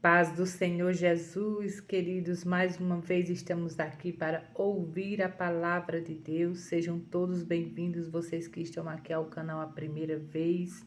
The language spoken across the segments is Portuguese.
Paz do Senhor Jesus, queridos, mais uma vez estamos aqui para ouvir a palavra de Deus. Sejam todos bem-vindos, vocês que estão aqui ao canal a primeira vez.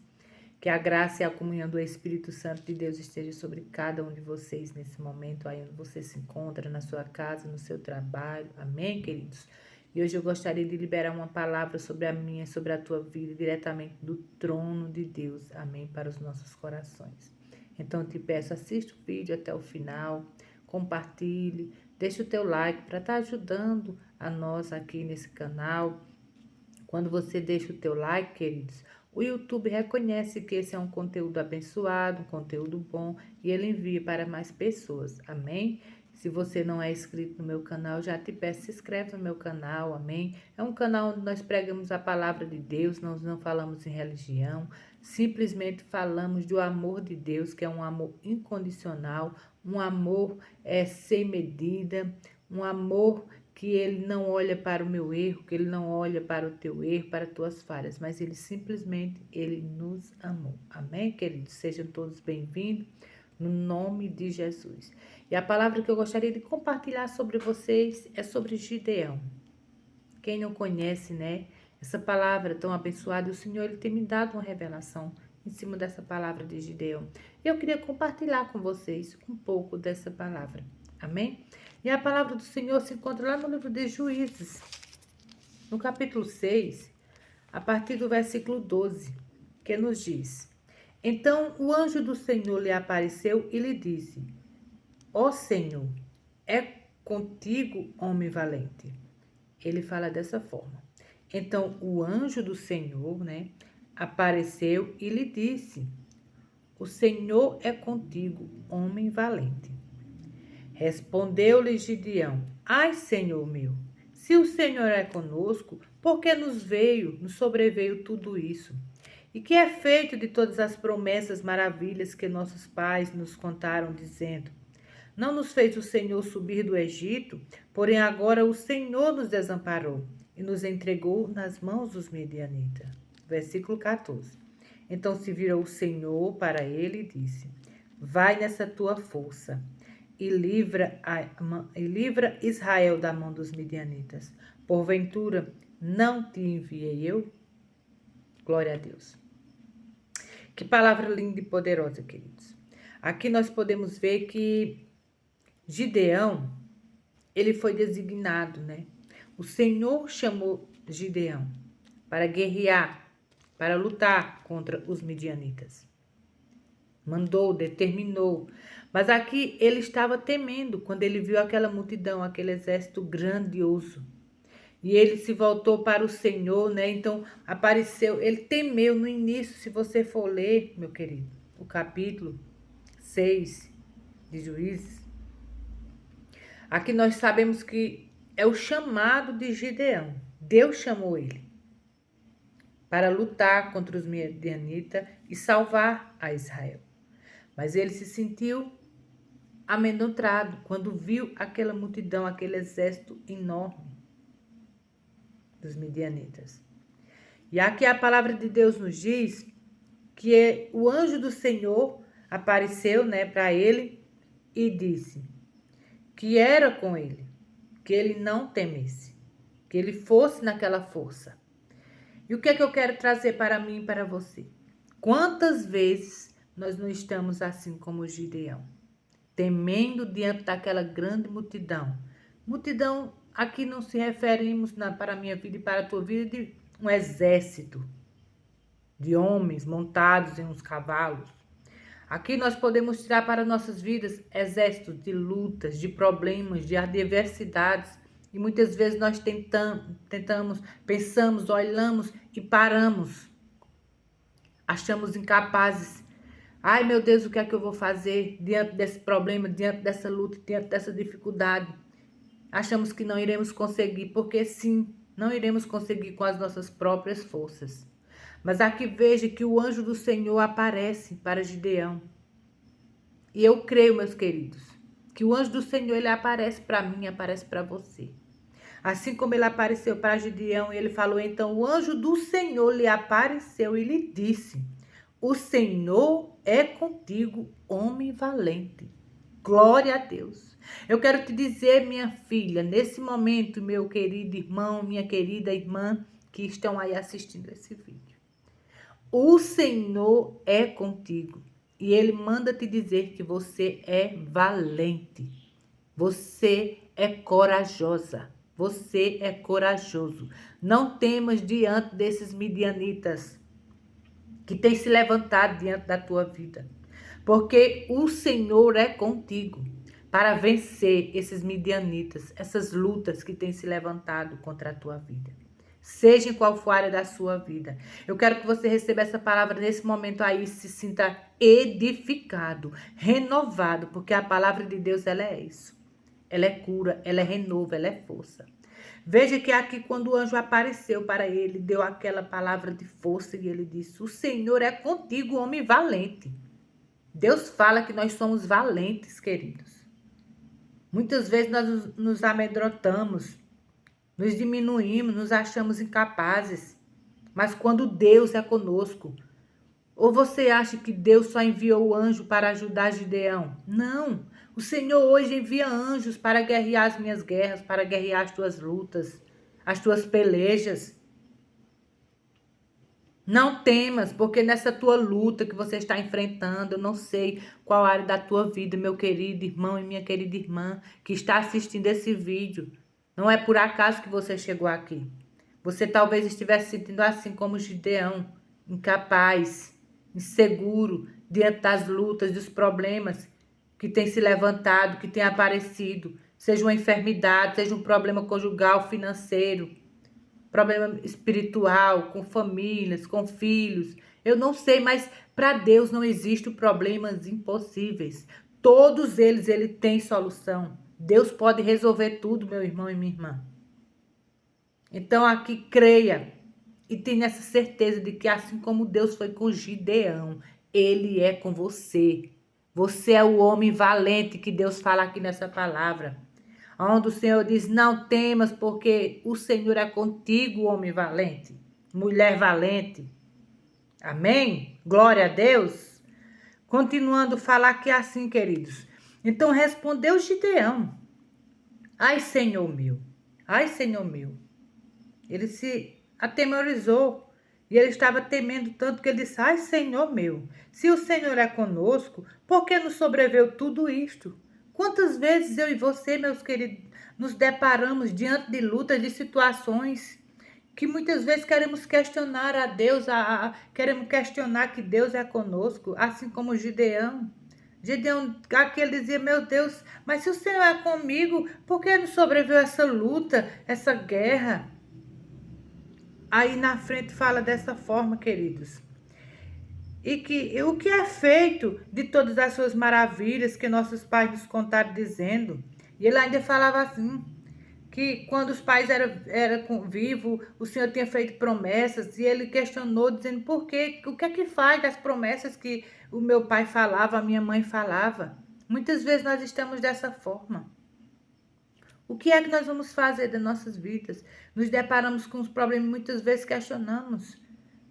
Que a graça e a comunhão do Espírito Santo de Deus esteja sobre cada um de vocês nesse momento, aí onde você se encontra, na sua casa, no seu trabalho. Amém, queridos? E hoje eu gostaria de liberar uma palavra sobre a minha, sobre a tua vida, diretamente do trono de Deus. Amém, para os nossos corações. Então eu te peço, assista o vídeo até o final, compartilhe, deixa o teu like para estar ajudando a nós aqui nesse canal. Quando você deixa o teu like, queridos, o YouTube reconhece que esse é um conteúdo abençoado, um conteúdo bom, e ele envia para mais pessoas, amém? Se você não é inscrito no meu canal, já te peço, se inscreve no meu canal, amém? É um canal onde nós pregamos a palavra de Deus, nós não falamos em religião, simplesmente falamos do amor de Deus, que é um amor incondicional, um amor sem medida, um amor que ele não olha para o meu erro, que ele não olha para o teu erro, para as tuas falhas, mas ele simplesmente, ele nos amou. Amém, queridos? Sejam todos bem-vindos, no nome de Jesus. E a palavra que eu gostaria de compartilhar sobre vocês é sobre Gideão. Quem não conhece, né, essa palavra tão abençoada, o Senhor, ele tem me dado uma revelação em cima dessa palavra de Gideão. E eu queria compartilhar com vocês um pouco dessa palavra. Amém? E a palavra do Senhor se encontra lá no livro de Juízes, no capítulo 6, a partir do versículo 12, que nos diz: Então o anjo do Senhor lhe apareceu e lhe disse: Ó Senhor, é contigo, homem valente. Ele fala dessa forma. Então o anjo do Senhor, né, apareceu e lhe disse: O Senhor é contigo, homem valente. Respondeu-lhe Gideão: Ai, Senhor meu, se o Senhor é conosco, por que nos sobreveio tudo isso? E que é feito de todas as promessas maravilhas que nossos pais nos contaram, dizendo: Não nos fez o Senhor subir do Egito, porém agora o Senhor nos desamparou e nos entregou nas mãos dos midianitas. Versículo 14. Então se virou o Senhor para ele e disse: Vai nessa tua força e livra Israel da mão dos midianitas. Porventura, não te enviei eu? Glória a Deus. Que palavra linda e poderosa, queridos. Aqui nós podemos ver que Gideão, ele foi designado, né? O Senhor chamou Gideão para guerrear, para lutar contra os midianitas. Mandou, determinou. Mas aqui ele estava temendo quando ele viu aquela multidão, aquele exército grandioso. E ele se voltou para o Senhor, né? Então apareceu, ele temeu no início, se você for ler, meu querido, o capítulo 6 de Juízes. Aqui nós sabemos que é o chamado de Gideão. Deus chamou ele para lutar contra os midianitas e salvar a Israel. Mas ele se sentiu amedrontado quando viu aquela multidão, aquele exército enorme dos midianitas. E aqui a palavra de Deus nos diz que o anjo do Senhor apareceu, né, para ele e disse que era com ele, que ele não temesse, que ele fosse naquela força. E o que é que eu quero trazer para mim e para você? Quantas vezes nós não estamos assim como Gideão, temendo diante daquela grande multidão? Multidão, aqui não se referimos para a minha vida e para a tua vida de um exército de homens montados em uns cavalos. Aqui nós podemos tirar para nossas vidas exércitos de lutas, de problemas, de adversidades. E muitas vezes nós tentamos, pensamos, olhamos e paramos. Achamos incapazes. Ai, meu Deus, o que é que eu vou fazer diante desse problema, diante dessa luta, diante dessa dificuldade? Achamos que não iremos conseguir, porque sim, não iremos conseguir com as nossas próprias forças. Mas aqui veja que o anjo do Senhor aparece para Gideão. E eu creio, meus queridos, que o anjo do Senhor, ele aparece para mim, aparece para você. Assim como ele apareceu para Gideão, ele falou, então, o anjo do Senhor lhe apareceu e lhe disse: O Senhor é contigo, homem valente. Glória a Deus. Eu quero te dizer, minha filha, nesse momento, meu querido irmão, minha querida irmã, que estão aí assistindo esse vídeo. O Senhor é contigo. E Ele manda te dizer que você é valente. Você é corajosa. Você é corajoso. Não temas diante desses midianitas que têm se levantado diante da tua vida. Porque o Senhor é contigo para vencer esses midianitas, essas lutas que têm se levantado contra a tua vida. Seja em qual for a área da sua vida. Eu quero que você receba essa palavra nesse momento aí e se sinta edificado, renovado, porque a palavra de Deus, ela é isso. Ela é cura, ela é renovo, ela é força. Veja que aqui quando o anjo apareceu para ele, deu aquela palavra de força e ele disse: o Senhor é contigo, homem valente. Deus fala que nós somos valentes, queridos. Muitas vezes nós nos amedrontamos, nos diminuímos, nos achamos incapazes. Mas quando Deus é conosco, ou você acha que Deus só enviou o anjo para ajudar Gideão? Não. O Senhor hoje envia anjos para guerrear as minhas guerras, para guerrear as tuas lutas, as tuas pelejas. Não temas, porque nessa tua luta que você está enfrentando, eu não sei qual área da tua vida, meu querido irmão e minha querida irmã, que está assistindo esse vídeo. Não é por acaso que você chegou aqui. Você talvez estivesse sentindo assim como Gideão, incapaz, inseguro, diante das lutas, dos problemas que têm se levantado, que têm aparecido. Seja uma enfermidade, seja um problema conjugal, financeiro, problema espiritual, com famílias, com filhos. Eu não sei, mas para Deus não existem problemas impossíveis. Todos eles, ele tem solução. Deus pode resolver tudo, meu irmão e minha irmã. Então aqui creia e tenha essa certeza de que assim como Deus foi com Gideão, ele é com você. Você é o homem valente que Deus fala aqui nessa palavra. Onde o Senhor diz: não temas, porque o Senhor é contigo, homem valente, mulher valente. Amém? Glória a Deus. Continuando a falar aqui assim, queridos. Então respondeu Gideão: ai, Senhor meu, ai, Senhor meu. Ele se atemorizou e ele estava temendo tanto que ele disse: ai, Senhor meu, se o Senhor é conosco, por que nos sobreveio tudo isto? Quantas vezes eu e você, meus queridos, nos deparamos diante de lutas, de situações que muitas vezes queremos questionar a Deus, queremos questionar que Deus é conosco, assim como Gideão. Gideão, aqui ele dizia: meu Deus, mas se o Senhor é comigo, por que nos sobreveio essa luta, essa guerra? Aí na frente fala dessa forma, queridos. E que o que é feito de todas as suas maravilhas que nossos pais nos contaram dizendo. E ele ainda falava assim, que quando os pais eram vivos, o Senhor tinha feito promessas, e ele questionou, dizendo: por quê? O que é que faz das promessas que o meu pai falava, a minha mãe falava? Muitas vezes nós estamos dessa forma. O que é que nós vamos fazer das nossas vidas? Nos deparamos com os problemas e muitas vezes questionamos: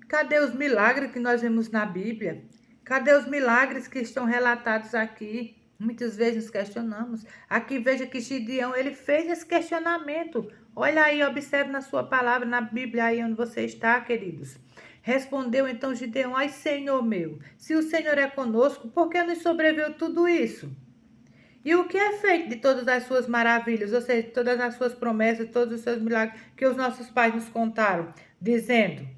cadê os milagres que nós vemos na Bíblia? Cadê os milagres que estão relatados aqui? Muitas vezes nos questionamos. Aqui veja que Gideão, ele fez esse questionamento. Olha aí, observe na sua palavra, na Bíblia aí onde você está, queridos. Respondeu então Gideão: ai, Senhor meu, se o Senhor é conosco, por que nos sobreveio tudo isso? E o que é feito de todas as suas maravilhas, ou seja, todas as suas promessas, todos os seus milagres que os nossos pais nos contaram, dizendo.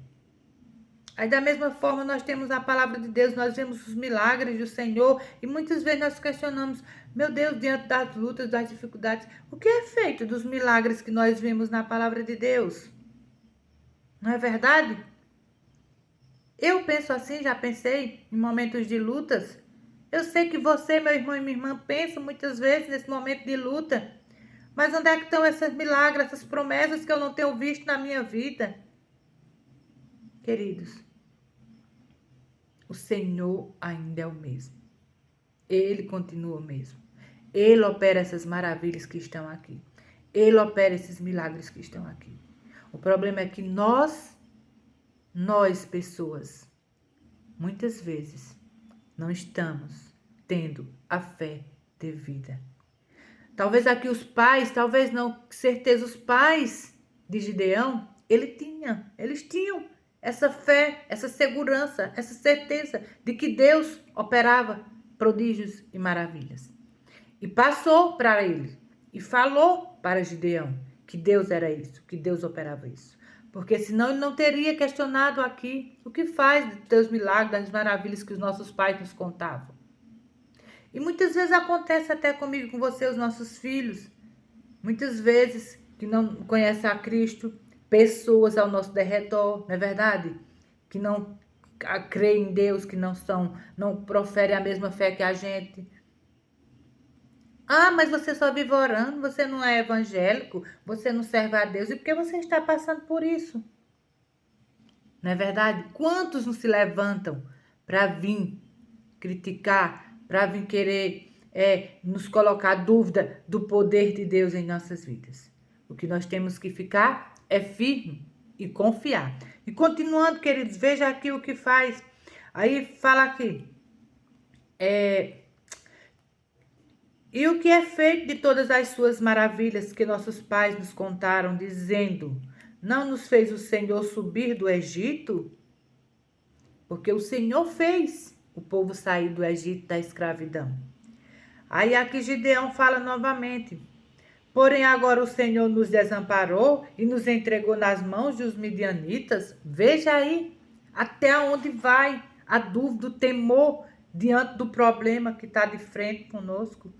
Aí da mesma forma nós temos a palavra de Deus, nós vemos os milagres do Senhor e muitas vezes nós questionamos: meu Deus, diante das lutas, das dificuldades, o que é feito dos milagres que nós vemos na palavra de Deus? Não é verdade? Eu penso assim, já pensei em momentos de lutas. Eu sei que você, meu irmão e minha irmã, pensam muitas vezes nesse momento de luta. Mas onde é que estão esses milagres, essas promessas que eu não tenho visto na minha vida? Queridos, o Senhor ainda é o mesmo. Ele continua o mesmo. Ele opera essas maravilhas que estão aqui. Ele opera esses milagres que estão aqui. O problema é que nós pessoas, muitas vezes, não estamos tendo a fé de vida. Talvez aqui os pais, talvez não, certeza os pais de Gideão, eles tinham essa fé, essa segurança, essa certeza de que Deus operava prodígios e maravilhas. E passou para ele e falou para Gideão que Deus era isso, que Deus operava isso. Porque senão ele não teria questionado aqui o que faz dos teus milagres, das maravilhas que os nossos pais nos contavam. E muitas vezes acontece até comigo, com você, os nossos filhos. Muitas vezes que não conhecem a Cristo, pessoas ao nosso derredor, não é verdade? Que não creem em Deus, que não proferem a mesma fé que a gente. Ah, mas você só vive orando, você não é evangélico, você não serve a Deus. E por que você está passando por isso? Não é verdade? Quantos não se levantam para vir criticar, para vir querer nos colocar dúvida do poder de Deus em nossas vidas? O que nós temos que ficar é firme e confiar. E continuando, queridos, veja aqui o que faz. Aí fala aqui. E o que é feito de todas as suas maravilhas que nossos pais nos contaram, dizendo: não nos fez o Senhor subir do Egito? Porque o Senhor fez o povo sair do Egito da escravidão. Aí aqui Gideão fala novamente: porém agora o Senhor nos desamparou e nos entregou nas mãos dos midianitas. Veja aí até onde vai a dúvida, o temor diante do problema que está de frente conosco.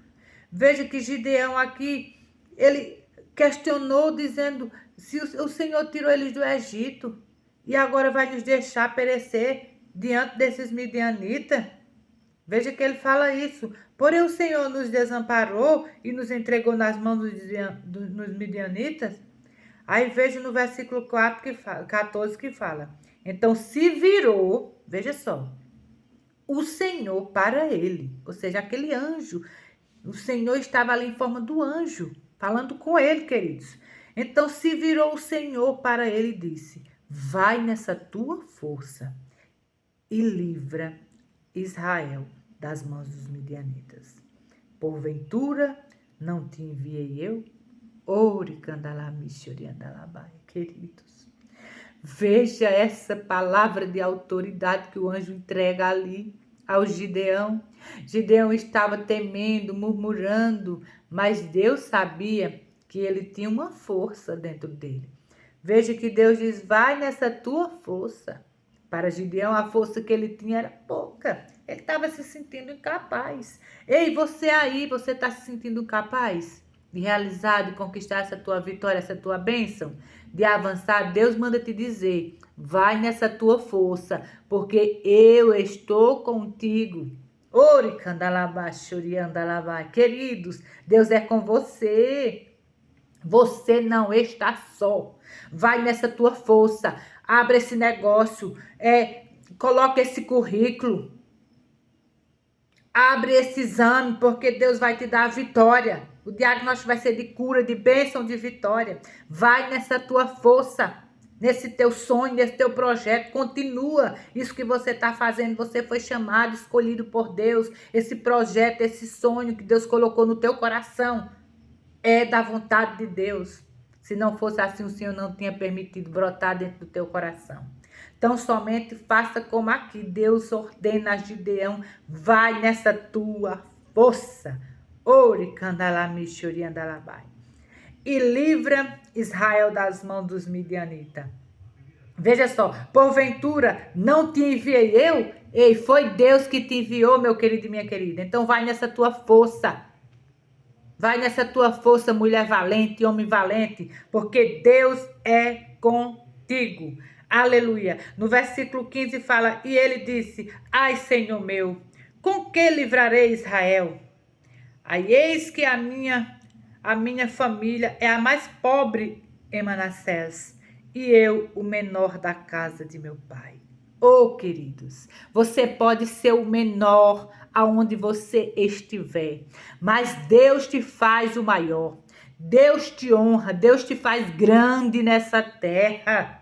Veja que Gideão aqui, ele questionou dizendo, se o Senhor tirou eles do Egito e agora vai nos deixar perecer diante desses midianitas. Veja que ele fala isso. Porém o Senhor nos desamparou e nos entregou nas mãos dos midianitas. Aí veja no versículo 14 que fala. Então se virou, veja só, o Senhor para ele, ou seja, aquele anjo. O Senhor estava ali em forma do anjo, falando com ele, queridos. Então se virou o Senhor para ele e disse: vai nessa tua força e livra Israel das mãos dos midianitas. Porventura não te enviei eu? Queridos, veja essa palavra de autoridade que o anjo entrega ali ao Gideão. Gideão estava temendo, murmurando, mas Deus sabia que ele tinha uma força dentro dele. Veja que Deus diz: vai nessa tua força. Para Gideão, a força que ele tinha era pouca. Ele estava se sentindo incapaz. Ei, você aí, você está se sentindo incapaz de realizar, de conquistar essa tua vitória, essa tua bênção, de avançar? Deus manda te dizer: vai nessa tua força, porque eu estou contigo. Queridos, Deus é com você. Você não está só. Vai nessa tua força. Abre esse negócio. Coloca esse currículo. Abre esse exame, porque Deus vai te dar a vitória. O diagnóstico vai ser de cura, de bênção, de vitória. Vai nessa tua força, nesse teu sonho, nesse teu projeto. Continua isso que você está fazendo. Você foi chamado, escolhido por Deus. Esse projeto, esse sonho que Deus colocou no teu coração é da vontade de Deus. Se não fosse assim, o Senhor não tinha permitido brotar dentro do teu coração. Então, somente faça como aqui Deus ordena a Gideão: vai nessa tua força. E livra Israel das mãos dos midianitas. Veja só, porventura não te enviei eu? Ei, foi Deus que te enviou, meu querido e minha querida. Então vai nessa tua força. Vai nessa tua força, mulher valente, homem valente, porque Deus é contigo. Aleluia. No versículo 15 fala: e ele disse: ai, Senhor meu, com que livrarei Israel? Aí eis que a minha família é a mais pobre em Manassés, e eu o menor da casa de meu pai. Oh, queridos, você pode ser o menor aonde você estiver, mas Deus te faz o maior. Deus te honra, Deus te faz grande nessa terra.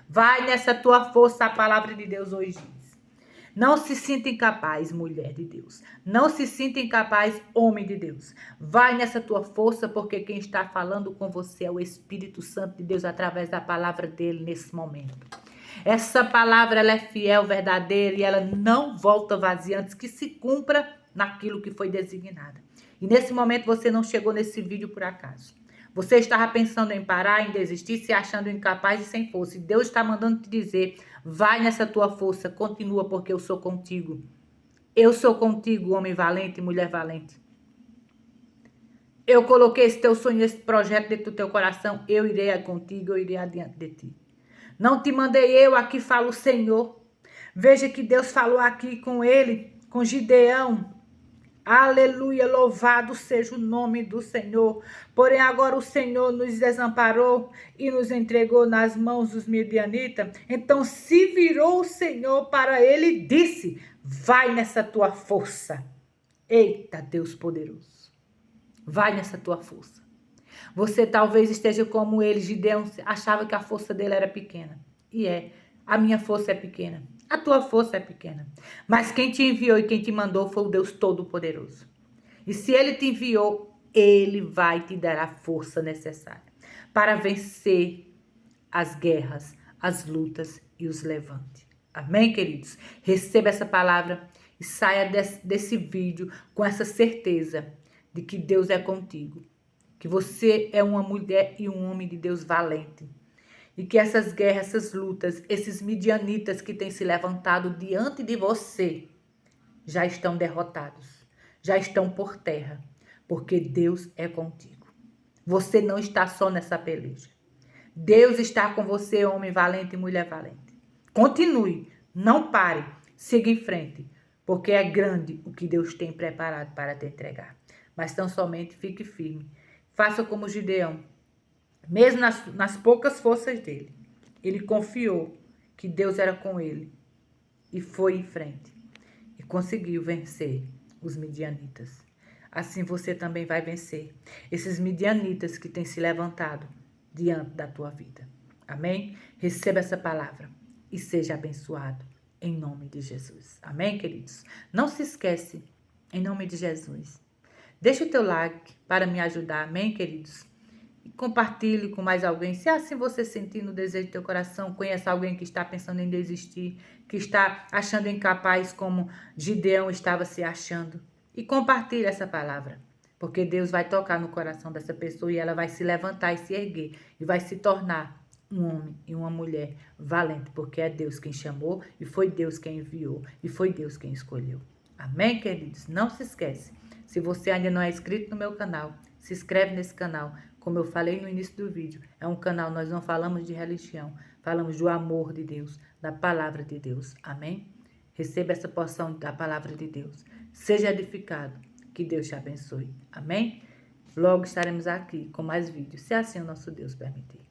Vai nessa tua força, a palavra de Deus hoje diz. Não se sinta incapaz, mulher de Deus. Não se sinta incapaz, homem de Deus. Vai nessa tua força, porque quem está falando com você é o Espírito Santo de Deus através da palavra dele nesse momento. Essa palavra ela é fiel, verdadeira e ela não volta vazia antes que se cumpra naquilo que foi designada. E nesse momento você não chegou nesse vídeo por acaso. Você estava pensando em parar, em desistir, se achando incapaz e sem força. E Deus está mandando te dizer, vai nessa tua força, continua porque eu sou contigo. Eu sou contigo, homem valente e mulher valente. Eu coloquei esse teu sonho, esse projeto dentro do teu coração. Eu irei contigo, eu irei adiante de ti. Não te mandei eu, aqui fala o Senhor. Veja que Deus falou aqui com ele, com Gideão. Aleluia, louvado seja o nome do Senhor. Porém agora o Senhor nos desamparou e nos entregou nas mãos dos midianitas. Então se virou o Senhor para ele e disse, vai nessa tua força. Eita, Deus poderoso. Vai nessa tua força. Você talvez esteja como ele, Gideão achava que a força dele era pequena. E a minha força é pequena. A tua força é pequena. Mas quem te enviou e quem te mandou foi o Deus Todo-Poderoso. E se ele te enviou, ele vai te dar a força necessária para vencer as guerras, as lutas e os levantes. Amém, queridos? Receba essa palavra e saia desse vídeo com essa certeza de que Deus é contigo. Que você é uma mulher e um homem de Deus valente. E que essas guerras, essas lutas, esses midianitas que têm se levantado diante de você, já estão derrotados. Já estão por terra. Porque Deus é contigo. Você não está só nessa peleja. Deus está com você, homem valente e mulher valente. Continue, não pare, siga em frente. Porque é grande o que Deus tem preparado para te entregar. Mas tão somente fique firme. Faça como Gideão. Mesmo nas poucas forças dele, ele confiou que Deus era com ele e foi em frente e conseguiu vencer os midianitas. Assim você também vai vencer esses midianitas que têm se levantado diante da tua vida. Amém? Receba essa palavra e seja abençoado em nome de Jesus. Amém, queridos? Não se esquece, em nome de Jesus. Deixa o teu like para me ajudar, amém, queridos? Compartilhe com mais alguém. Se assim você sentir no desejo do teu coração, conheça alguém que está pensando em desistir, que está achando incapaz como Gideão estava se achando. E compartilhe essa palavra. Porque Deus vai tocar no coração dessa pessoa e ela vai se levantar e se erguer. E vai se tornar um homem e uma mulher valente. Porque é Deus quem chamou e foi Deus quem enviou e foi Deus quem escolheu. Amém, queridos? Não se esquece. Se você ainda não é inscrito no meu canal, se inscreve nesse canal. Como eu falei no início do vídeo, é um canal, nós não falamos de religião, falamos do amor de Deus, da palavra de Deus. Amém? Receba essa porção da palavra de Deus. Seja edificado. Que Deus te abençoe. Amém? Logo estaremos aqui com mais vídeos, se assim o nosso Deus permitir.